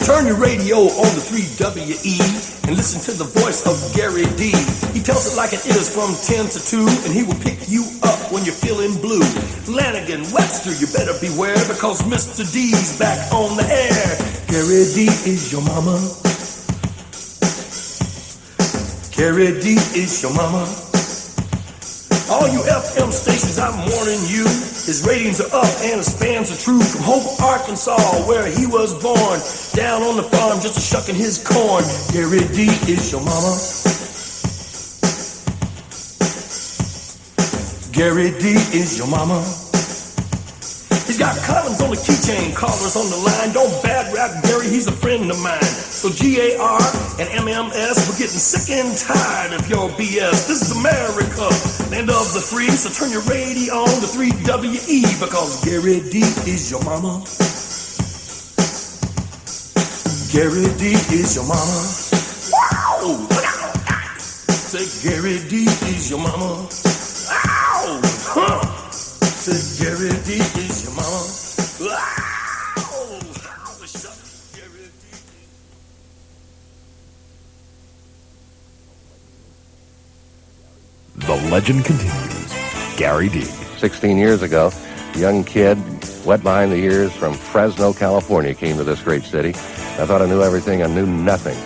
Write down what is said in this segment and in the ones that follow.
turn your radio on the 3WE and listen to the voice of Gary Dee. He tells it like it is from 10 to 2, and he will pick you up when you're feeling blue. Lanigan, Webster, you better beware, because Mr. D's back on the air. Gary Dee is your mama. Gary Dee is your mama. All you FM stations, I'm warning you, his ratings are up and his fans are true. From Hope, Arkansas, where he was born, down on the farm just a-shucking his corn. Gary Dee is your mama. Gary Dee is your mama. He's got Collins on the keychain, callers on the line. Don't bad rap Gary, he's a friend of mine. So GAR and MMS, we're getting sick and tired of your BS. This is America, land of the free. So turn your radio on to 3WE, because Gary Dee is your mama. Gary Dee is your mama. Wow! Look out! Say Gary Dee is your mama. Wow! Huh! Say Gary Dee is your mama. Wow! Gary Dee. The legend continues. Gary Dee. 16 years ago, a young kid, wet behind the ears, from Fresno, California, came to this great city. I thought I knew everything. I knew nothing.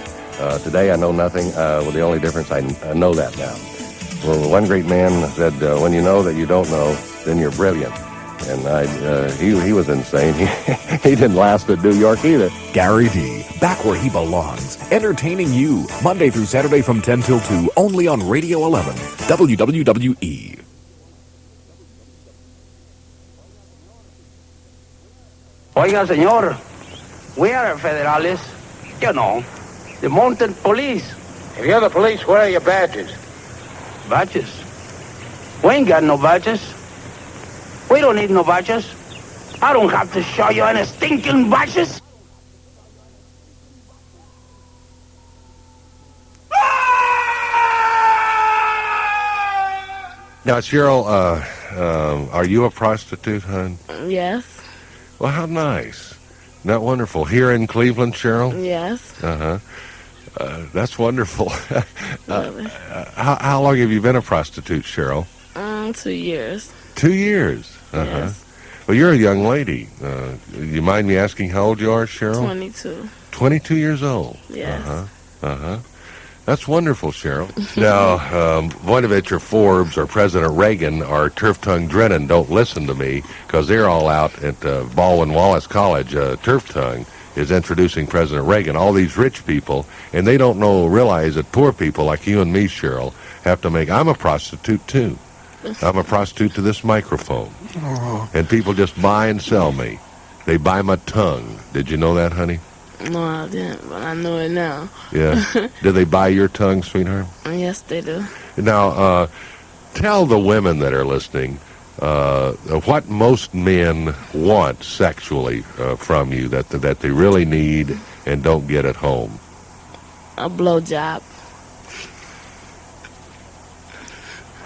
Today I know nothing. With the only difference, I know that now. Well, one great man said, when you know that you don't know, then you're brilliant. And he was insane. He didn't last at New York either. Gary Dee, back where he belongs, entertaining you Monday through Saturday from 10 till 2, only on Radio 11, WWWE. Oiga, señor, we are federales, you know, the mountain police. If you're the police, where are your badges? Badges? We ain't got no badges. We don't need no badges. I don't have to show you any stinking badges. Now, Cheryl, are you a prostitute, hon? Yes. Well, how nice. Isn't that wonderful? Here in Cleveland, Cheryl? Yes. Uh-huh. That's wonderful. Really? How long have you been a prostitute, Cheryl? 2 years. 2 years? Uh-huh. Yes. Well, you're a young lady. You mind me asking how old you are, Cheryl? 22. 22 years old? Yes. Uh-huh. Uh-huh. That's wonderful, Cheryl. Now, Bonaventure Forbes or President Reagan or Turf Tongue Drennan don't listen to me, because they're all out at Baldwin Wallace College. Turf Tongue is introducing President Reagan, all these rich people, and they don't realize that poor people like you and me, Cheryl, have to make... I'm a prostitute, too. I'm a prostitute to this microphone. Oh. And people just buy and sell me. They buy my tongue. Did you know that, honey? No, I didn't, but I know it now. Yeah. Do they buy your tongue, sweetheart? Yes, they do. Now, tell the women that are listening what most men want sexually from you that they really need and don't get at home. A blowjob.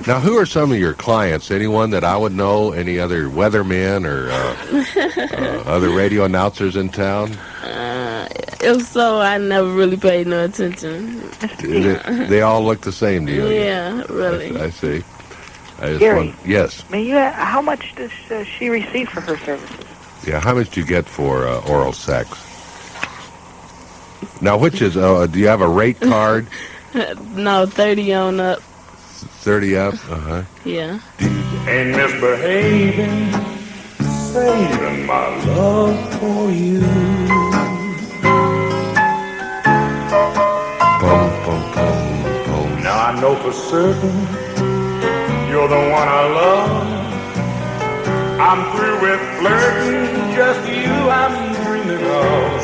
Now, who are some of your clients? Anyone that I would know? Any other weathermen or other radio announcers in town? If so, I never really paid no attention. They all look the same to you? Yeah, really. I see. Gary, yes. May you? How much does she receive for her services? Yeah, how much do you get for oral sex? Now, which is, do you have a rate card? No, 30 on up. 30 up? Uh-huh. Yeah. Ain't misbehaving, saving my love for you. Boom, boom, boom, boom. Now I know for certain you're the one I love. I'm through with flirting, just you I'm dreaming of.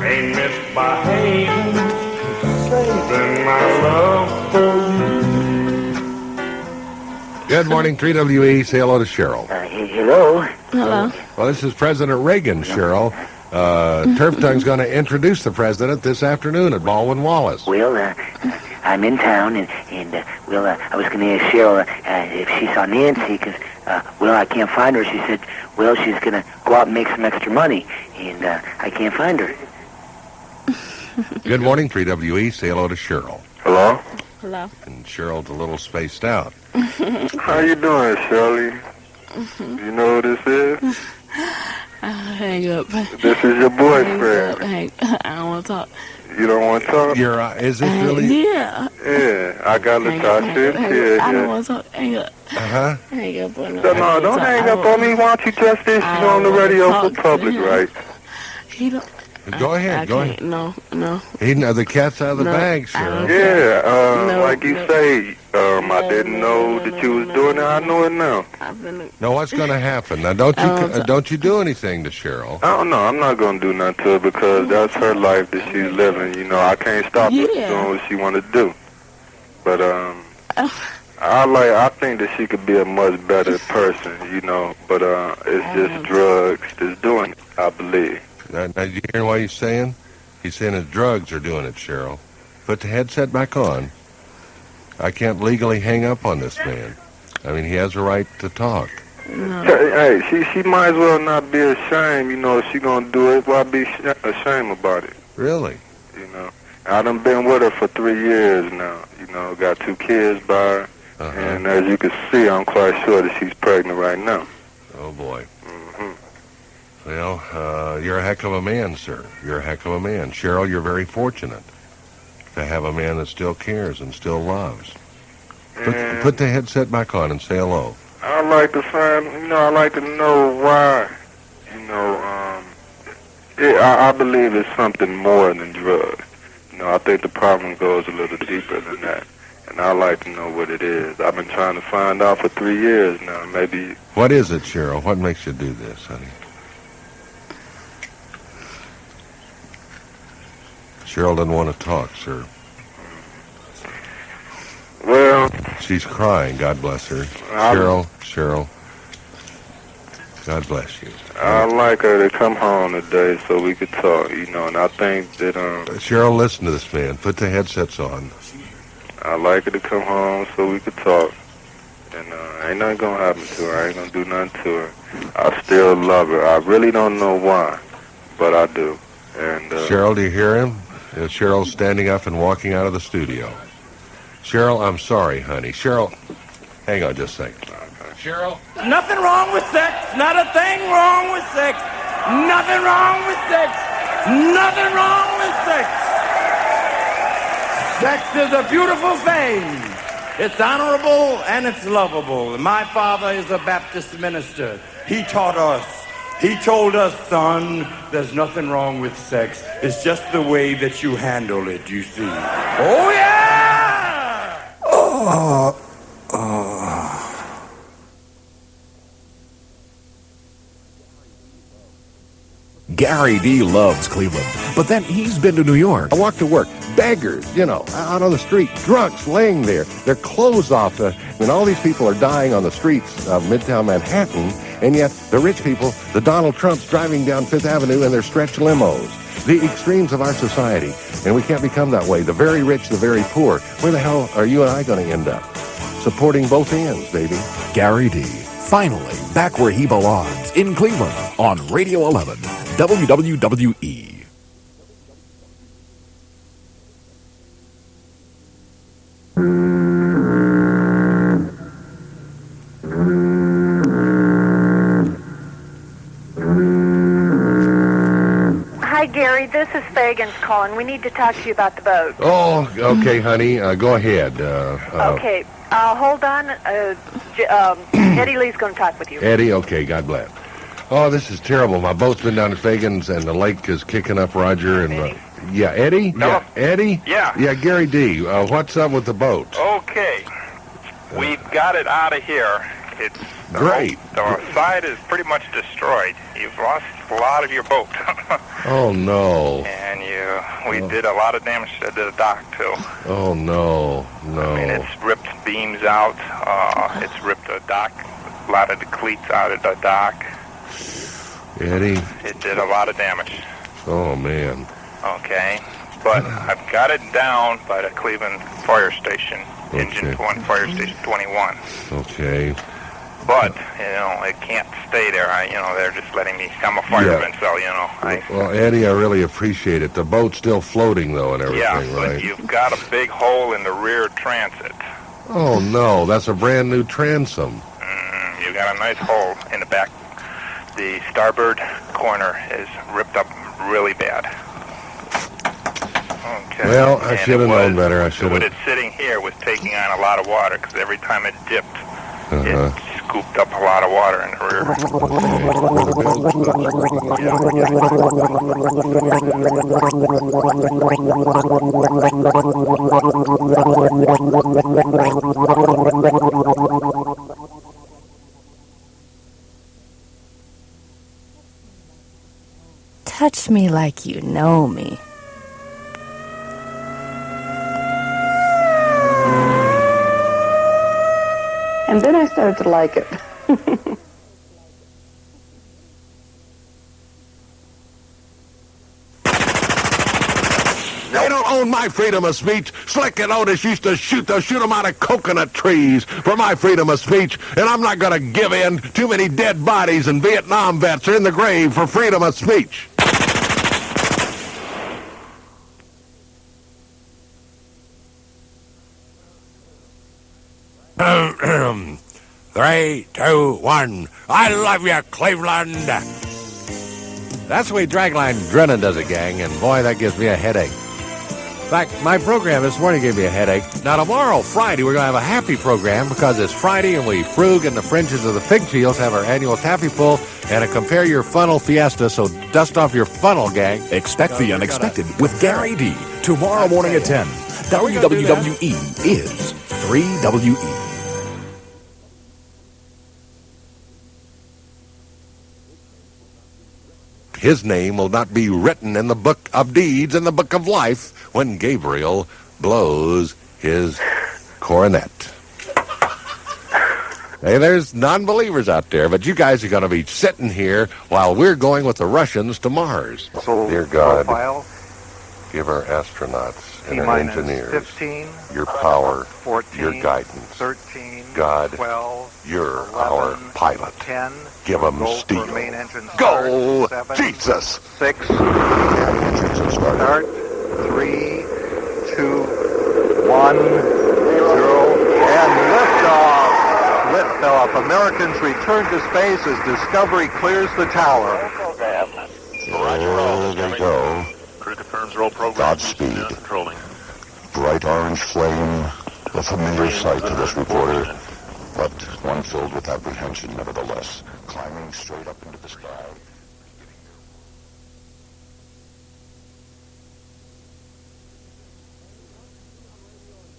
Ain't misbehaving, saving my love for you. Good morning, 3WE. Say hello to Cheryl. Hello. Hello. Well, this is President Reagan, Cheryl. Turf Tongue's going to introduce the president this afternoon at Baldwin Wallace. Well, I'm in town, and I was going to ask Cheryl if she saw Nancy, because, I can't find her. She said, well, she's going to go out and make some extra money. and I can't find her. Good morning, 3WE. Say hello to Cheryl. Hello? Hello. And Cheryl's a little spaced out. How you doing, Shirley? You know who this is? Hang up. This is your boyfriend. I don't want to talk. You don't want to talk? Is it really? Yeah. Yeah, I got Latasha and Ted. I don't want to talk. Hang up. Uh-huh. Hang up on No, don't hang up on me. Why don't you just this? She's on the radio for public, right? He don't. Go ahead. Go ahead. No. The cat's out of the bag, Cheryl. Yeah, like you say, I didn't know that you was doing it. I know it now. No, what's going to happen? Now, don't you do anything to Cheryl. I don't know. I'm not going to do nothing to her because that's her life that she's living. You know, I can't stop her from doing what she want to do. But I think that she could be a much better person, you know. But it's just drugs that's doing it, I believe. Now, you hear what he's saying? He's saying his drugs are doing it, Cheryl. Put the headset back on. I can't legally hang up on this man. I mean, he has a right to talk. No. Hey, she might as well not be ashamed, you know, if she gonna do it. Why be ashamed about it? Really? You know, I done been with her for 3 years now. You know, got 2 kids by her. And as you can see, I'm quite sure that she's pregnant right now. Oh, boy. Well, you're a heck of a man, sir. You're a heck of a man. Cheryl, you're very fortunate to have a man that still cares and still loves. Put the headset back on and say hello. I'd like to I'd like to know why, you know, I believe it's something more than drugs. You know, I think the problem goes a little deeper than that. And I'd like to know what it is. I've been trying to find out for 3 years now, maybe. What is it, Cheryl? What makes you do this, honey? Cheryl doesn't want to talk, sir. Well... She's crying, God bless her. Cheryl, God bless you. I'd like her to come home today so we could talk, you know, and I think that... Cheryl, listen to this man. Put the headsets on. I'd like her to come home so we could talk. And ain't nothing gonna happen to her. I ain't gonna do nothing to her. I still love her. I really don't know why, but I do. And Cheryl, do you hear him? Cheryl's standing up and walking out of the studio. Cheryl, I'm sorry, honey. Cheryl, hang on just a second. Cheryl? Nothing wrong with sex. Not a thing wrong with sex. Nothing wrong with sex. Nothing wrong with sex. Sex is a beautiful thing. It's honorable and it's lovable. My father is a Baptist minister. He taught us. He told us, son, there's nothing wrong with sex. It's just the way that you handle it, you see. Oh, yeah! Gary Dee loves Cleveland, but then he's been to New York. I walk to work. Beggars, out on the street. Drunks laying there. Their clothes off. And all these people are dying on the streets of Midtown Manhattan. And yet, the rich people, the Donald Trumps driving down Fifth Avenue in their stretch limos. The extremes of our society. And we can't become that way. The very rich, the very poor. Where the hell are you and I going to end up? Supporting both ends, baby. Gary Dee, finally back where he belongs, in Cleveland, on Radio 11, WWWE. Hi, Gary. This is Fagans calling. We need to talk to you about the boat. Oh, okay, honey. Go ahead. Okay. Hold on. Eddie Lee's going to talk with you. Eddie, okay, God bless. Oh, this is terrible. My boat's been down at Fagans, and the lake is kicking up Roger. And yeah, Eddie? No. Yeah, Eddie? Yeah. Yeah, Gary Dee. What's up with the boat? Okay. We've got it out of here. It's great. The side is pretty much destroyed. You've lost a lot of your boat. Oh, no. And we did a lot of damage to the dock, too. Oh, no. I mean, it's ripped beams out. It's ripped a lot of the cleats out of the dock. Eddie? It did a lot of damage. Oh, man. Okay. But I've got it down by the Cleveland Fire Station, Engine 1, Fire Station 21. Okay. But, it can't stay there. They're just letting me, I'm a fireman, so, Well, Eddie, I really appreciate it. The boat's still floating, though, and everything, yeah, right? but you've got a big hole in the rear transit. Oh, no, that's a brand new transom. You got a nice hole in the back. The starboard corner is ripped up really bad. Okay. Well, I should have known better. I should What have. it's sitting here was taking on a lot of water, because every time it dipped, it scooped up a lot of water in the Touch me like you know me. And then I started to like it. They don't own my freedom of speech. Slick and Otis used to shoot them out of coconut trees for my freedom of speech, and I'm not going to give in. Too many dead bodies and Vietnam vets are in the grave for freedom of speech. Three, two, one. I love you, Cleveland. That's the way Dragline Drennan does it, gang, and boy, that gives me a headache. In fact, my program this morning gave me a headache. Now, tomorrow, Friday, we're going to have a happy program because it's Friday and we frug in the fringes of the fig fields, have our annual taffy pull, and a Compare Your Funnel Fiesta, so dust off your funnel, gang. Expect the unexpected with Gary Dee tomorrow morning at 10. WWE is 3WE. His name will not be written in the book of deeds and the book of life when Gabriel blows his coronet. Hey, there's non-believers out there, but you guys are going to be sitting here while we're going with the Russians to Mars. Dear God, profile, give our astronauts and our T-minus engineers 15, your power, 14, your guidance. 13, God, 12, you're 11, our pilot. 10, Give them go steel. for main engine Go, start, 7, Jesus! 6, start, 3, 2, 1, 0, and liftoff! Liftoff. Americans return to space as Discovery clears the tower. There they go. Crew confirms roll program. Godspeed. Controlling. Bright orange flame, a familiar sight to this reporter, but one filled with apprehension nevertheless, climbing straight up into the sky.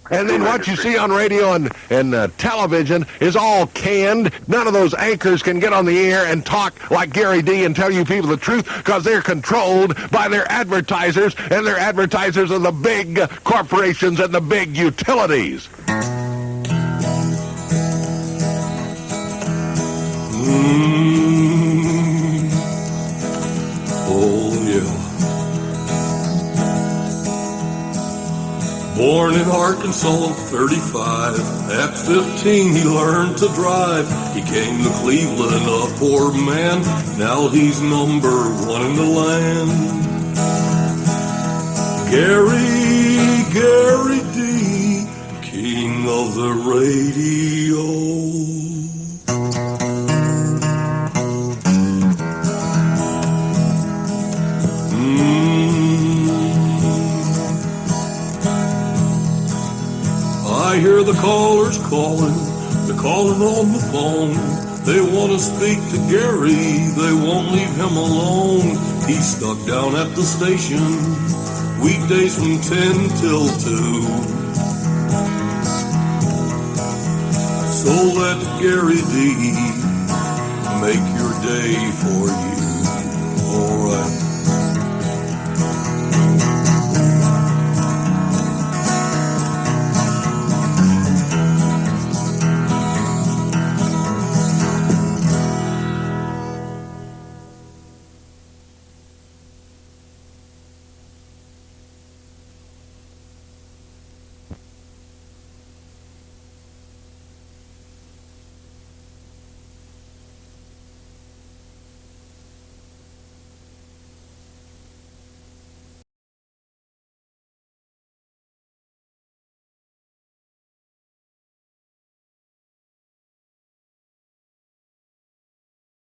And then what you see on radio and television is all canned. None of those anchors can get on the air and talk like Gary Dee and tell you people the truth because they're controlled by their advertisers, and their advertisers are the big corporations and the big utilities. Oh, yeah. Born in Arkansas, 35. At 15, he learned to drive. He came to Cleveland, a poor man. Now he's number one in the land. Gary Dee, king of the radio. I hear the callers calling, they're calling on the phone. They want to speak to Gary, they won't leave him alone. He's stuck down at the station, weekdays from 10 till 2. So let Gary Dee make your day for you. All right.